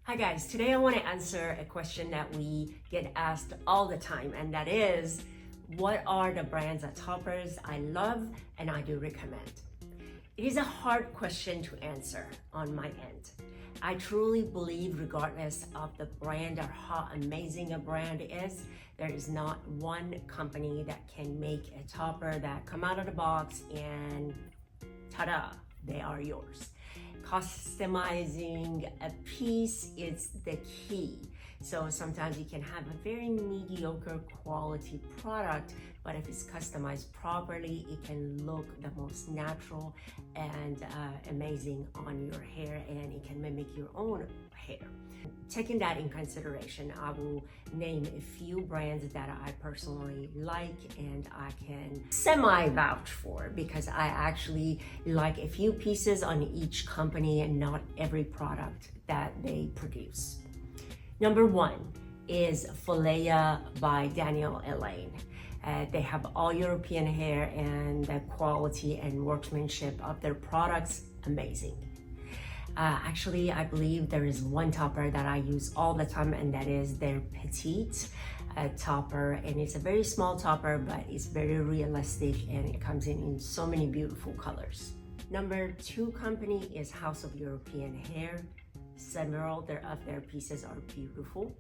Hi guys, today I want to answer a question that we get asked all the time, and that is, what are the brands of toppers I love and I do recommend? It is a hard question to answer on my end. I truly believe regardless of the brand or how amazing a brand is, there is not one company that can make a topper that come out of the box and ta-da, they are yours. Customizing a piece is the key. So sometimes you can have a very mediocre quality product, but if it's customized properly, it can look the most natural and amazing on your hair, and it can mimic your own hair. Taking that in consideration, I will name a few brands that I personally like and I can semi-vouch for, because I actually like a few pieces on each company and not every product that they produce. Number one is Filea by Daniel Elaine. They have all European hair, and the quality and workmanship of their products, amazing. Actually, I believe there is one topper that I use all the time, and that is their Petite topper. And it's a very small topper, but it's very realistic, and it comes in so many beautiful colors. Number two company is House of European Hair. Several of their pieces are beautiful.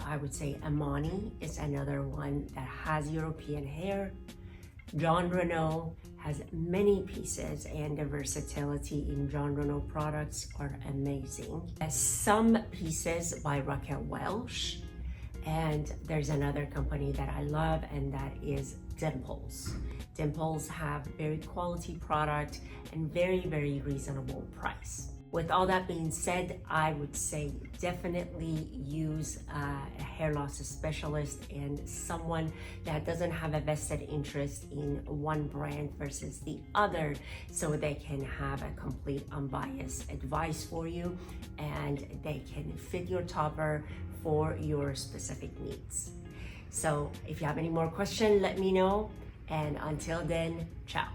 I would say Amani is another one that has European hair. John Renault has many pieces, and the versatility in John Renault products are amazing. Some pieces by Raquel Welch, and there's another company that I love, and that is Dimples. Dimples have very quality product and very reasonable price. With all that being said, I would say definitely use a hair loss specialist and someone that doesn't have a vested interest in one brand versus the other, so they can have a complete unbiased advice for you, and they can fit your topper for your specific needs. So if you have any more questions, let me know. And until then, ciao.